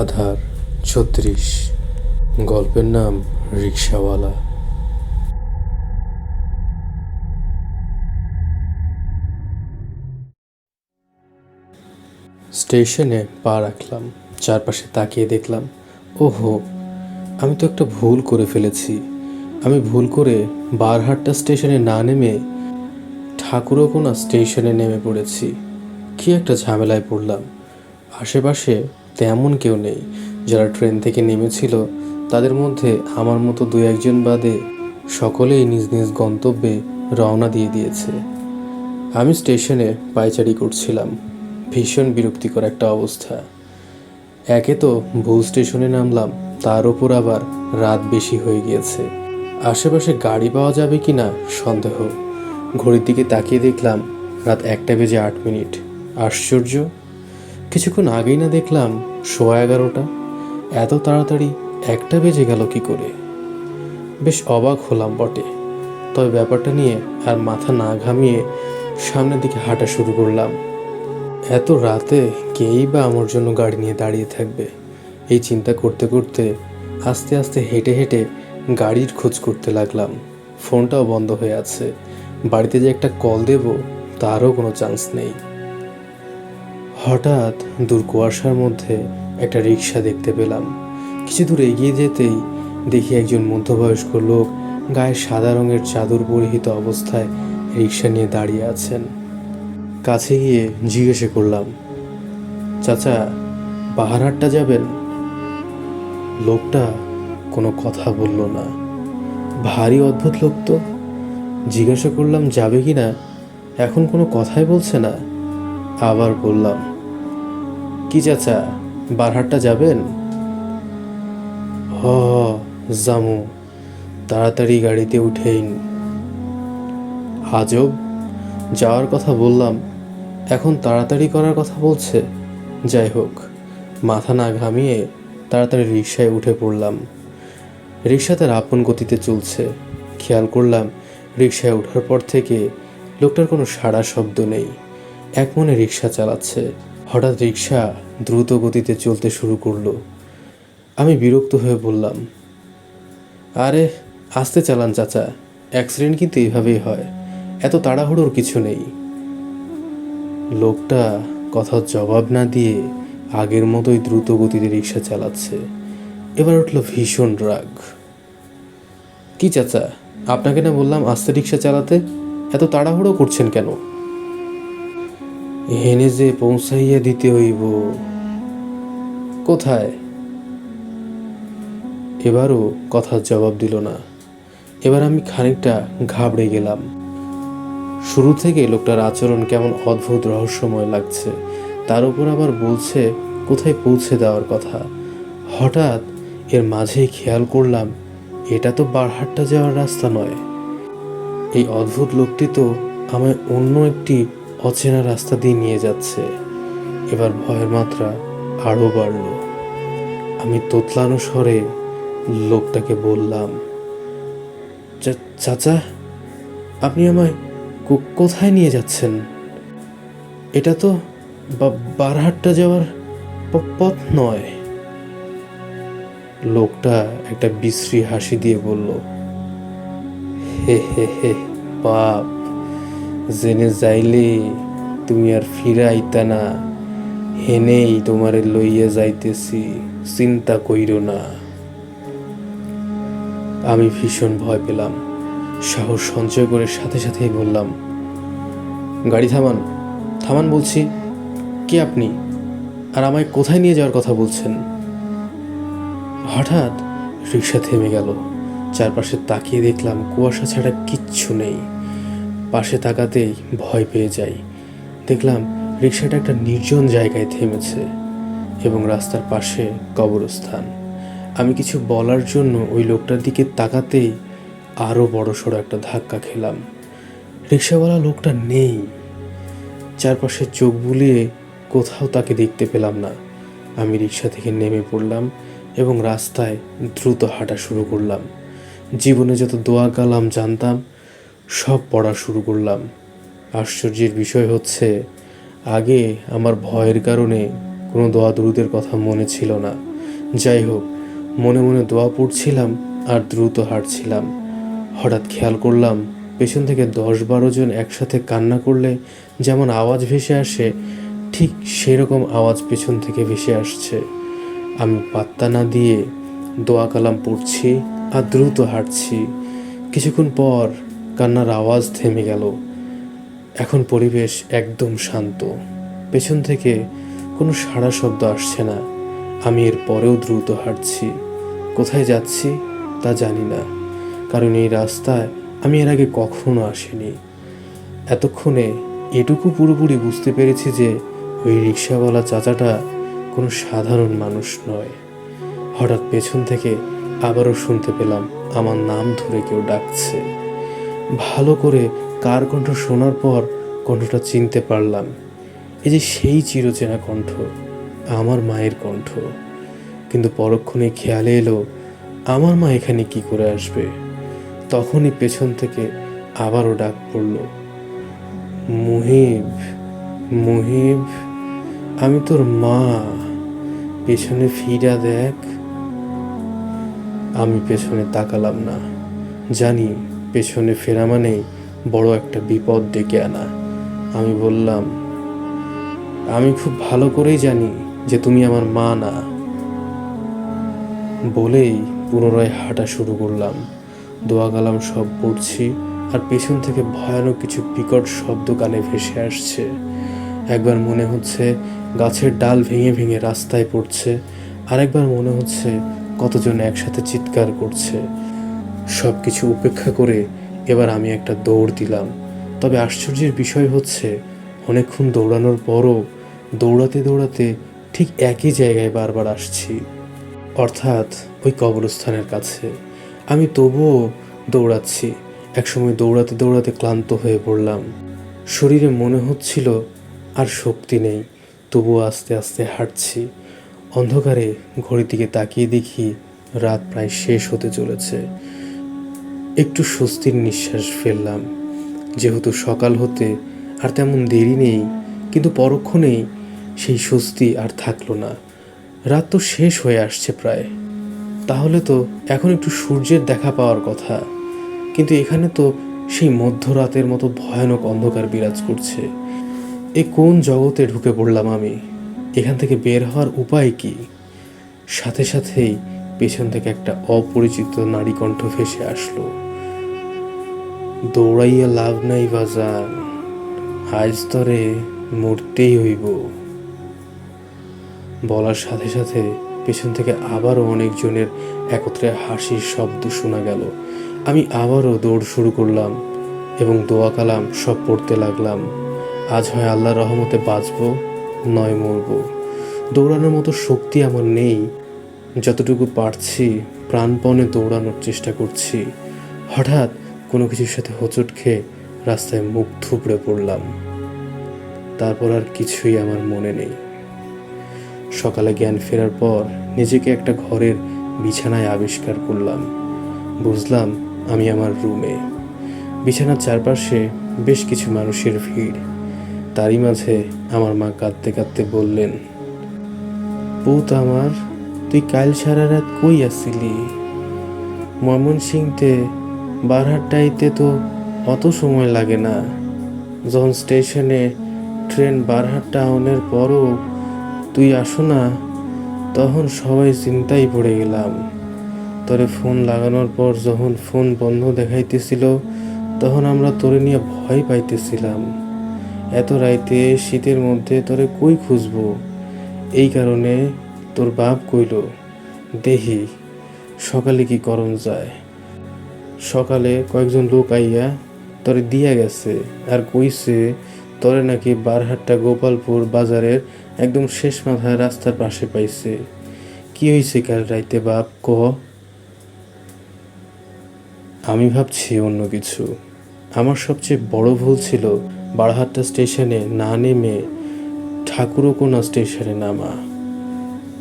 আধার ৩৬। গল্পের নাম রিকশাওয়ালা। স্টেশনে পা রাখলাম, চারপাশে তাকিয়ে দেখলাম, ওহো, আমি তো একটা ভুল করে ফেলেছি। আমি ভুল করে বারহাট্টা স্টেশনে না নেমে ঠাকুরকোনা স্টেশনে নেমে পড়েছি। কি একটা ঝামেলায় পড়লাম। আশেপাশে তেমন কেউ নেই। যারা ট্রেন থেকে নেমেছিল তাদের মধ্যে আমার মতো দু একজন বাদে সকলেই নিজ নিজ গন্তব্যে রওনা দিয়ে দিয়েছে। আমি স্টেশনে পায়চারি করছিলাম। ভীষণ বিরক্তিকর একটা অবস্থা। একে তো ভুল স্টেশনে নামলাম, তার ওপর আবার রাত বেশি হয়ে গিয়েছে। আশেপাশে গাড়ি পাওয়া যাবে কি না সন্দেহ। ঘড়ির দিকে তাকিয়ে দেখলাম রাত 1:08। আশ্চর্য, কিছুক্ষণ আগেই না দেখলাম 11:15। এত তাড়াতাড়ি 1টা বেজে গেল কি করে? বেশ অবাক হলাম বটে। তবে ব্যাপারটা নিয়ে আর মাথা না ঘামিয়ে সামনের দিকে হাঁটা শুরু করলাম। এত রাতে কেই বা আমার জন্য গাড়ি নিয়ে দাঁড়িয়ে থাকবে, এই চিন্তা করতে করতে আস্তে আস্তে হেঁটে হেঁটে গাড়ির খোঁজ করতে লাগলাম। ফোনটাও বন্ধ হয়ে আছে। বাড়িতে যে একটা কল দেব তারও কোনো চান্স নেই। হঠাৎ দূর কুয়াশার মধ্যে একটা রিক্সা দেখতে পেলাম। কিছু দূর এগিয়ে যেতেই দেখি একজন মধ্যবয়স্ক লোক গায়ে সাদা রঙের চাদর পরিহিত অবস্থায় রিক্সা নিয়ে দাঁড়িয়ে আছেন। কাছে গিয়ে জিজ্ঞেস করলাম, চাচা, বাহারহাট্টা যাবেন? লোকটা কোনো কথা বলল না। ভারী অদ্ভুত লোক তো। জিজ্ঞাসা করলাম যাবে কি না, এখন কোনো কথাই বলছে না। আবার বললাম, কি চাচা, বারহাট্টা যাবেন? হ জামু, তাড়াতাড়ি গাড়িতে উঠেইন। আজব, যাওয়ার কথা বললাম, এখন তাড়াতাড়ি করার কথা বলছে। যাই হোক, মাথা না ঘামিয়ে তাড়াতাড়ি রিকশায় উঠে পড়লাম। রিকশা তার আপন গতিতে চলছে। খেয়াল করলাম রিকশায় ওঠার পর থেকে লোকটার কোনো সাড়া শব্দ নেই। এক মনে রিকশা চালাচ্ছে। হঠাৎ রিকশা দ্রুত গতিতে চলতে শুরু করলো। আমি বিরক্ত হয়ে বললাম, আরে আস্তে চালান চাচা, অ্যাক্সিডেন্ট কিন্তু এইভাবেই হয়, এত তাড়াহুড়োর কিছু নেই। লোকটা কথার জবাব না দিয়ে আগের মতোই দ্রুত গতিতে রিকশা চালাচ্ছে। এবার উঠল ভীষণ রাগ। কি চাচা, আপনাকে না বললাম আস্তে রিকশা চালাতে, এত তাড়াহুড়ো করছেন কেন? হেনে যে পৌঁছাইয়া দিতে হইব। কোথায়? এবারও কথার জবাব দিল না। এবার আমি খানিকটা ঘাবড়ে গেলাম। শুরু থেকে লোকটার আচরণ কেমন অদ্ভুত রহস্যময় লাগছে। তার উপর আবার বলছে কোথায় পৌঁছে দেওয়ার কথা। হঠাৎ এর মাঝেই খেয়াল করলাম এটা তো বারহাট্টা যাওয়ার রাস্তা নয়। এই অদ্ভুত লোকটি তো আমায় অন্য একটি অচেনা রাস্তা দিয়ে নিয়ে যাচ্ছে। এবার ভয়ের মাত্রা আরও বাড়ল। আমি তোতলানো স্বরে লোকটাকে বললাম, চাচা, আপনি আমায় কোথায় নিয়ে যাচ্ছেন? এটা তো বারহাট্টা যাওয়ার পথ নয়। লোকটা একটা বিশ্রী হাসি দিয়ে বলল, হে হে হে বাপ, জেনে যাইলে তুমি আর ফিরে আইতা না। হেনেই তোমারে লইয়া যাইতেছি, চিন্তা কইরো না। আমি ভীষণ ভয় পেলাম। সাহস সঞ্চয় করে সাথে সাথেই বললাম, গাড়ি থামান, থামান বলছি। কে আপনি, আর আমায় কোথায় নিয়ে যাওয়ার কথা বলছেন? হঠাৎ রিকশা থেমে গেল। চারপাশে তাকিয়ে দেখলাম কুয়াশা ছাড়া কিচ্ছু নেই। পাশে তাকাতেই ভয় পেয়ে যাই। দেখলাম রিকশাটা একটা নির্জন জায়গায় থেমেছে এবং রাস্তার পাশে কবরস্থান। আমি কিছু বলার জন্য ওই লোকটার দিকে তাকাতেই আরও বড়সড় একটা ধাক্কা খেলাম। রিকশাওয়ালা লোকটা নেই। চারপাশে চোখ বুলিয়ে কোথাও তাকে দেখতে পেলাম না। আমি রিকশা থেকে নেমে পড়লাম এবং রাস্তায় দ্রুত হাঁটা শুরু করলাম। জীবনে যত দোয়া কালাম জানতাম সব পড়া শুরু করলাম। আশ্চর্যের বিষয় হচ্ছে, আগে আমার ভয়ের কারণে কোনো দোয়া দুরুদের কথা মনে ছিল না। যাই হোক, মনে মনে দোয়া পড়ছিলাম আর দ্রুত হাঁটছিলাম। হঠাৎ খেয়াল করলাম পেছন থেকে 10-12 জন একসাথে কান্না করলে যেমন আওয়াজ ভেসে আসে, ঠিক সেরকম আওয়াজ পেছন থেকে ভেসে আসছে। আমি পাত্তা না দিয়ে দোয়া কালাম পড়ছি আর দ্রুত হাঁটছি। কিছুক্ষণ পর কান্নার আওয়াজ থেমে গেল। এখন পরিবেশ একদম শান্ত। পেছন থেকে কোনো সাড়া শব্দ আসছে না। আমি এর পরেও দ্রুত হাঁটছি। কোথায় যাচ্ছি তা জানি না, কারণ এই রাস্তায় আমি এর আগে কখনো আসিনি। এতক্ষণে এটুকু পুরোপুরি বুঝতে পেরেছি যে ওই রিক্সাওয়ালা চাচাটা কোনো সাধারণ মানুষ নয়। হঠাৎ পেছন থেকে আবারও শুনতে পেলাম আমার নাম ধরে কেউ ডাকছে। ভালো করে কার কণ্ঠ শোনার পর কণ্ঠটা চিনতে পারলাম। এই যে সেই চিরচেনা কণ্ঠ, আমার মায়ের কণ্ঠ। কিন্তু পরক্ষণে খেয়ালে এলো আমার মা এখানে কি করে আসবে। তখনই পেছন থেকে আবারও ডাক পড়ল, মুহিব, মুহিব, আমি তোর মা, পেছনে ফিরা দেখ। আমি পেছনে তাকালাম না। জানি পেছনে ফেরা মানে বড় একটা বিপদ ডেকে আনা। আমি বললাম, আমি খুব ভালো করেই জানি যে তুমি আমার মা না। বলেই পুনরায় হাঁটা শুরু করলাম। দোয়া কালাম সব পড়ছি আর পেছন থেকে ভয়ানক কিছু বিকট শব্দ কানে ভেসে আসছে। একবার মনে হচ্ছে গাছের ডাল ভেঙে ভেঙে রাস্তায় পড়ছে, আরেকবার মনে হচ্ছে কতজন একসাথে চিৎকার করছে। সব কিছু উপেক্ষা করে এবার আমি একটা দৌড় দিলাম। তবে আশ্চর্যের বিষয় হচ্ছে অনেকক্ষণ দৌড়ানোর পরও দৌড়াতে দৌড়াতে ঠিক একই জায়গায় বারবার আসছি, অর্থাৎ ওই কবরস্থানের কাছে। আমি তবুও দৌড়াচ্ছি। একসময় দৌড়াতে দৌড়াতে ক্লান্ত হয়ে পড়লাম। শরীরে মনে হচ্ছিল আর শক্তি নেই, তবুও আস্তে আস্তে হাঁটছি। অন্ধকারে ঘড়ির দিকে তাকিয়ে দেখি রাত প্রায় শেষ হতে চলেছে। একটু স্বস্তির নিঃশ্বাস ফেললাম, যেহেতু সকাল হতে আর তেমন দেরি নেই। কিন্তু পরক্ষণেই সেই স্বস্তি আর থাকলো না। রাত তো শেষ হয়ে আসছে প্রায়, তাহলে তো এখন একটু সূর্যের দেখা পাওয়ার কথা। কিন্তু এখানে তো সেই মধ্যরাতের মতো ভয়ানক অন্ধকার বিরাজ করছে। এ কোন জগতে ঢুকে পড়লাম আমি? এখান থেকে বের হওয়ার উপায় কি? সাথে সাথেই পেছন থেকে একটা অপরিচিত নারী কণ্ঠ ভেসে আসলো, দৌড়াইয়া লাভ নাই বাজান, আজ তরে মরতেই হইব। বলার সাথে সাথে পেছন থেকে আবারও অনেকজনের একত্রে হাসির শব্দ শোনা গেল। আমি আবারও দৌড় শুরু করলাম এবং দোয়া কালাম সব পড়তে লাগলাম। আজ হয় আল্লাহর রহমতে বাঁচব, নয় মরব। দৌড়ানোর মতো শক্তি আমার নেই। যতটুকু পারছি প্রাণপণে দৌড়ানোর চেষ্টা করছি। হঠাৎ কোনো কিছুর সাথে হোঁচট খেয়ে রাস্তায় মুখ থুবড়ে পড়লাম। তারপর আর কিছুই আমার মনে নেই। সকালে জ্ঞান ফেরার পর নিজেকে একটা ঘরের বিছানায় আবিষ্কার করলাম। বুঝলাম আমি আমার রুমে। বিছানার চারপাশে বেশ কিছু মানুষের ভিড়। তারই মাঝে আমার মা কাঁদতে কাঁদতে বললেন, পুত আমার, তুই কাল সারা রাত কই আসিলি? ময়মনসিংতে বারহাট্টাইতে তো অত সময় লাগে না। যখন স্টেশনে ট্রেন বারহাট্টা আউনের পরও তুই আসো না, তখন সবাই চিন্তায় পড়ে গেলাম। তোরে ফোন লাগানোর পর যখন ফোন বন্ধ দেখাইতেছিল, তখন আমরা তোরে নিয়ে ভয় পাইতেছিলাম। এত রাইতে শীতের মধ্যে তোরে কই খুঁজবো? এই কারণে তোর বাপ কইল, দেহি সকালে কি করণ যায়। সকালে কয়েকজন লোক আইয়া তোরে দিয়া গেছে আর কইছে তোরে নাকি বারহাট্টা গোপালপুর বাজারের একদম শেষ মাথায় রাস্তার পাশে পাইছে। কি হয়েছে কাল রাইতে বাপ ক? আমি ভাবছি অন্য কিছু। আমার সবচেয়ে বড় ভুল ছিল বারহাট্টা স্টেশনে না নেমে ঠাকুরকোনা স্টেশনে নামা,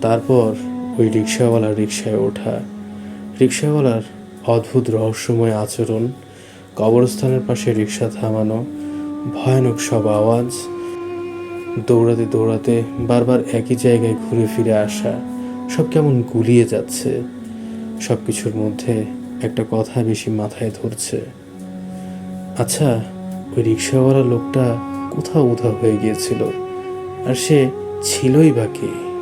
তারপর ওই রিক্সাওয়ালার রিক্সায় ওঠা। রিক্সাওয়ালার অদ্ভুত রহস্যময় আচরণ, কবরস্থানের পাশে রিক্সা থামানো, ভয়ানক সব আওয়াজ, দৌড়াতে দৌড়াতে বারবার একই জায়গায় ঘুরে ফিরে আসা সব কেমন গুলিয়ে যাচ্ছে। সব কিছুর মধ্যে একটা কথা বেশি মাথায় ধরছে। আচ্ছা, ওই রিক্সাওয়ালা লোকটা কোথাও উধাও হয়ে গিয়েছিল, আর সে ছিলই বা কে?